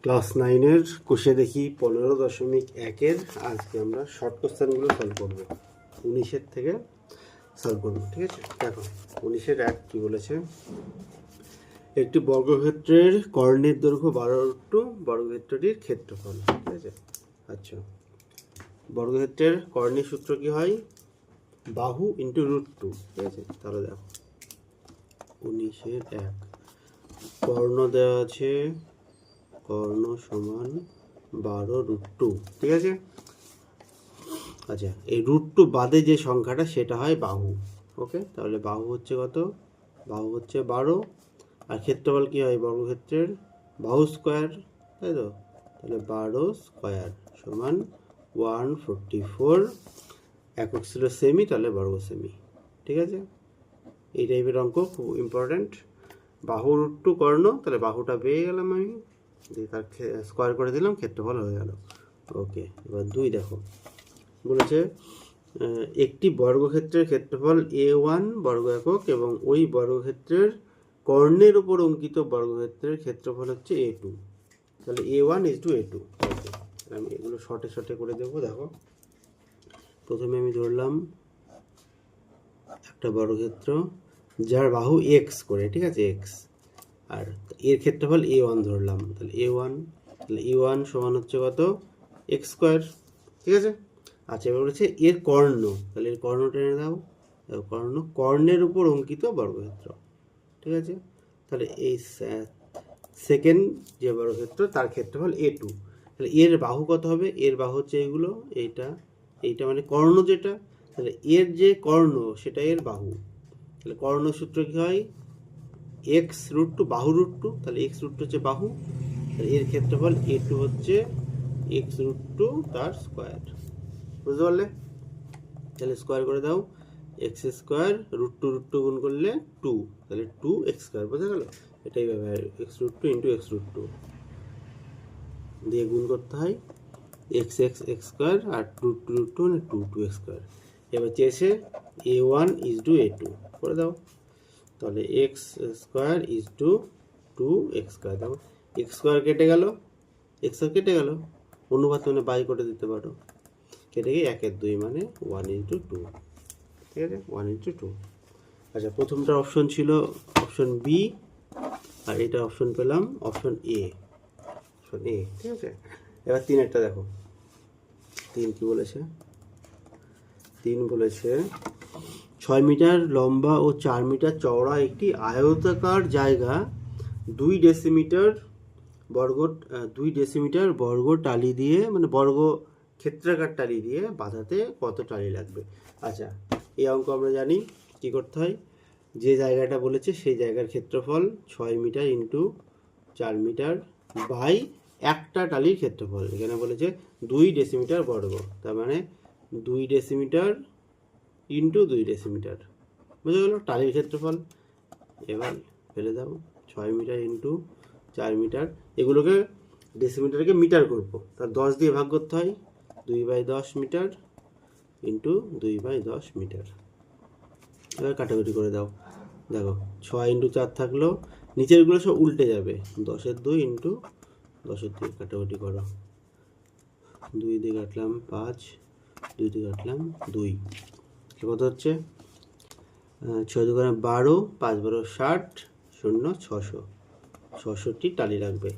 Class 9-এর কোষে দেখি 15.1-এর আজকে আমরা শর্ট কোশ্চেনগুলো সলভ করবো। 19-এর থেকে সলভ করবো, ঠিক আছে? দেখো 19-এর 1 কী বলেছে, একটি বর্গক্ষেত্রের কর্ণের দৈর্ঘ্য 12 বর্গক্ষেত্রটির ক্ষেত্রফল, ঠিক আছে? আচ্ছা, বর্গক্ষেত্রের কর্ণের সূত্র কি হয়? বাহু ইন্টু √2, ঠিক আছে? তাহলে দেখো 19-এর 1 কর্ণ দেওয়া আছে, কর্ণ সমান 12√2, ঠিক আছে? আচ্ছা, এই √2 বাদে যে সংখ্যাটা সেটা হয় বাহু। ওকে, তাহলে বাহু হচ্ছে কত? বাহু হচ্ছে 12, আর ক্ষেত্রফল কি হয় বর্গক্ষেত্রের? বাহু স্কোয়ার, তাই তো? তাহলে 12 স্কোয়ার সমান 144, একক ছিল সেমি, তাহলে বর্গ সেমি, ঠিক আছে? এই টাইপের অঙ্ক খুব ইম্পর্ট্যান্ট। বাহু √2 কর্ণ, তাহলে বাহুটা পেয়ে গেলাম আমি, দিয়ে তার স্কোয়ার করে দিলাম, ক্ষেত্রফল হয়ে গেল। ওকে, এবার 2 দেখো, বলেছে একটি বর্গক্ষেত্রের ক্ষেত্রফল A1 বর্গ একক এবং ওই বর্গক্ষেত্রের কর্ণের উপর অঙ্কিত বর্গক্ষেত্রের ক্ষেত্রফল হচ্ছে A2, তাহলে A1 = A2। ওকে, আমি এগুলো শর্টে করে দেবো। দেখো, প্রথমে আমি ধরলাম একটা বর্গক্ষেত্র যার বাহু x করে, ঠিক আছে? x, আর এর ক্ষেত্রফল A1 ধরলাম, তাহলে A1, তাহলে A1 সমান হচ্ছে কত? x স্কোয়ার, ঠিক আছে? আচ্ছা, এবার বলেছে এর কর্ণ, তাহলে এর কর্ণ টেনে দাও, কর্ণের উপর অঙ্কিত বর্গক্ষেত্র, ঠিক আছে? তাহলে এই সেকেন্ড যে বর্গক্ষেত্র তার ক্ষেত্রফল A2, তাহলে এর বাহু কত হবে? এর বাহু হচ্ছে এগুলো, এইটা মানে কর্ণ যেটা, তাহলে এর যে কর্ণ সেটা এর বাহু, তাহলে কর্ণ সূত্র কি হয়? x√2, বাহু √2, তাহলে x√2 হচ্ছে বাহু, তাহলে এর ক্ষেত্রফল A2 হচ্ছে x√2 তার স্কোয়ার। বুঝতে পারলে? তাহলে স্কোয়ার করে দাও, x স্কোয়ার √2 গুণ করলে 2, তাহলে 2x স্কোয়ার, বোঝা গেল? এটাই ব্যবহার, x√2 ইন্টু x√2 দিয়ে গুণ করতে হয়, x স্কোয়ার আর √2 মানে 2x স্কোয়ার। এবার চেয়েছে A1 = A2 করে দাও, তাহলে x স্কোয়ার = 2x স্কোয়ার। দেখো x স্কোয়ার কেটে গেল, x স্কোয়ার কেটে গেল, অনুপাত মানে বাই করে দিতে পারো, কেটে গিয়ে 1/2 মানে 1/2, ঠিক আছে? 1/2। আচ্ছা, প্রথমটা অপশন ছিল অপশন বি, আর এটা অপশন পেলাম অপশন এ, ঠিক আছে? এবার 3-এরটা দেখো, 3 কি বলেছে? 3 বলেছে 6 মিটার লম্বা ও 4 মিটার চওড়া একটি আয়তাকার জায়গা 2 ডেসিমিটার বর্গ টালি দিয়ে, মানে বর্গ ক্ষেত্রাকার টালি দিয়ে বাঁধাতে কত টালি লাগবে? আচ্ছা, এই অঙ্ক আমরা জানি কি করতে হয়। যে জায়গাটা বলেছে সেই জায়গার ক্ষেত্রফল 6 মিটার ইন্টু 4 মিটার বাই একটা টালির ক্ষেত্রফল। এখানে বলেছে 2 ডেসিমিটার বর্গ, তার মানে 2 ডেসিমিটার ইন্টু 2 ডেসিমিটার, বুঝে গেল টালির ক্ষেত্রফল। এবার ফেলে দাও, 6 মিটার ইন্টু 4 মিটার, এগুলোকে ডেসিমিটারকে মিটার করবো, তার 10 দিয়ে ভাগ করতে হয়, 2/10 মিটার ইন্টু 2/10 মিটার। এবার কাটাকুটি করে দাও, দেখো 6 ইন্টু 4 থাকলো, নিচেরগুলো সব উল্টে যাবে, 10-এর 2 ইন্টু 10-এর 2 কাটাকুটি করো, 2 দিয়ে কাটলাম 5, 2 দিয়ে কাটলাম 2, কত হচ্ছে? 6 × 12, 5 × 12 60, 0 600, 600টি টালি লাগবে।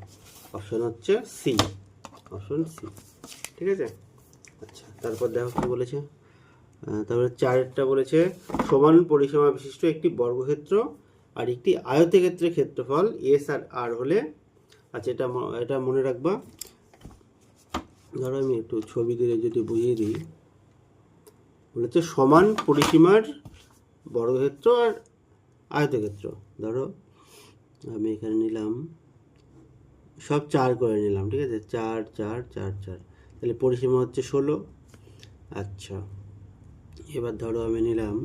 অপশন হচ্ছে সি, অপশন সি, ঠিক আছে? আচ্ছা, তারপর দেখো কি বলেছে, তারপরে 4-এরটা বলেছে সমান পরিসীমা বিশিষ্ট একটি বর্গক্ষেত্র আর একটি আয়তক্ষেত্রের ক্ষেত্রফল এস আর আর হলে, আচ্ছা এটা মনে রাখবা। ধরো আমি একটু ছবি দিয়ে যদি বুঝিয়ে দিই, বলেছে সমান পরিসীমার বর্গক্ষেত্র আর আয়তক্ষেত্র। ধরো আমি এখানে নিলাম সব 4 করে নিলাম, ঠিক আছে? 4 4 4 4, তাহলে পরিসীমা হচ্ছে 16। আচ্ছা, এবার ধরো আমি নিলাম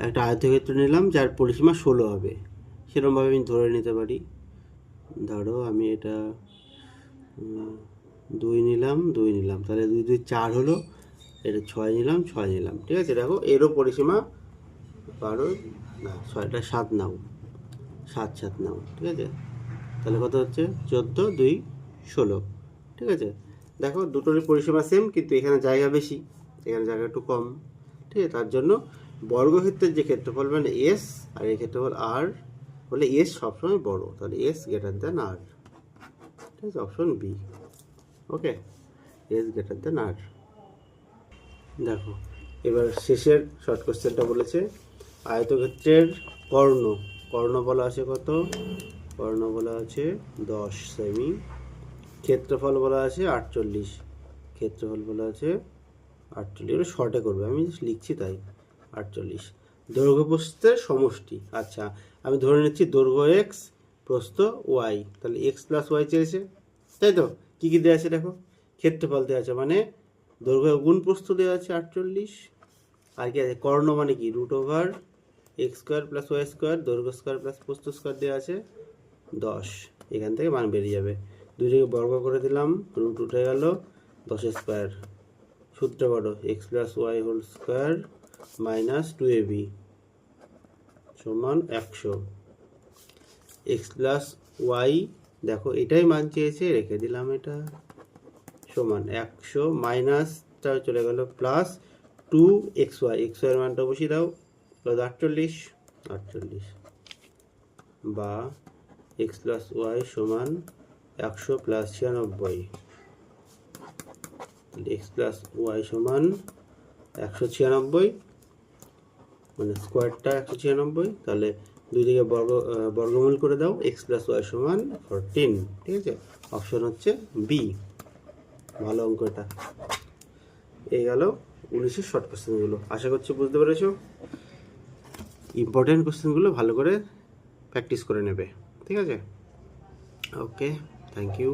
একটা আয়তক্ষেত্র নিলাম যার পরিসীমা 16 হবে, সেরকমভাবে আমি ধরে নিতে পারি। ধরো আমি এটা 2 নিলাম, তাহলে 2 2 4 হলো, এটা 6 নিলাম, ঠিক আছে? দেখো এরও পরিসীমা 12 না 6টা 7 নাও, 7 7 নাও, ঠিক আছে? তাহলে কত হচ্ছে? 14 2 16। ঠিক আছে, দেখো দুটোরই পরিসীমা সেম, কিন্তু এখানে জায়গা বেশি, এখানে জায়গা একটু কম। ঠিক আছে, তার জন্য বর্গক্ষেত্রের যে ক্ষেত্রফল মানে এস আর এই ক্ষেত্রফল আর বলে এস সবসময় বড়, তাহলে এস গ্রেটার দেন আর। ঠিক আছে, অপশন বি। ওকে, এস গ্রেটার দেন আর। দেখো এবার শেষের শর্ট কোশ্চেনটা বলেছে আয়তক্ষেত্রের কর্ণ, কর্ণ বলা আছে কত, কর্ণ বলা আছে 10 সেমি, ক্ষেত্রফল বলা আছে 48, ক্ষেত্রফল বলা আছে 48, ওটা শর্টে করবে, আমি just লিখছি তাই 48। দৈর্ঘ্য প্রস্থের সমষ্টি, আচ্ছা আমি ধরে নিচ্ছি দৈর্ঘ্য এক্স প্রস্থ ওয়াই, তাহলে এক্স প্লাস ওয়াই চেয়েছে, তাই তো? কী কী দেওয়া আছে দেখো, ক্ষেত্রফল দেওয়া আছে মানে দৈর্ঘ্য গুণ প্রস্থ দেওয়া আছে 48, আর কি আছে কর্ণ মানে কি root over X square plus Y square, দৈর্ঘ্য স্কোয়ার প্লাস প্রস্থ স্কোয়ার দেওয়া আছে 10, এখান থেকে মান বেরিয়ে যাবে, দুইটাকে বর্গ করে দিলাম, রুট উঠে গেল 10 স্কোয়ার, সূত্র করো X plus Y whole square minus 2ab সমান 100, এক্স প্লাস ওয়াই দেখো এটাই মান চেয়েছে, রেখে দিলাম এটা, সমান 100 মাইনাসটা চলে গেল প্লাস 2xy, এক্স ওয়াইয়ের মানটা বসিয়ে দাও, প্লাস 48 বা এক্স প্লাস ওয়াই সমান 100 প্লাস 96, এক্স প্লাস ওয়াই সমান 196, মানে স্কোয়ারটা 196, তাহলে দুই দিকে বর্গমূল করে দাও, এক্স প্লাস ওয়াই সমান 14। ঠিক আছে, অপশন হচ্ছে বি, ভালো অঙ্ক এটা। এই গেল 19-এর শর্ট কোশ্চেনগুলো, আশা করছি বুঝতে পেরেছো। ইম্পর্টেন্ট কোশ্চেনগুলো ভালো করে প্র্যাকটিস করে নেবে, ঠিক আছে? ওকে, থ্যাংক ইউ।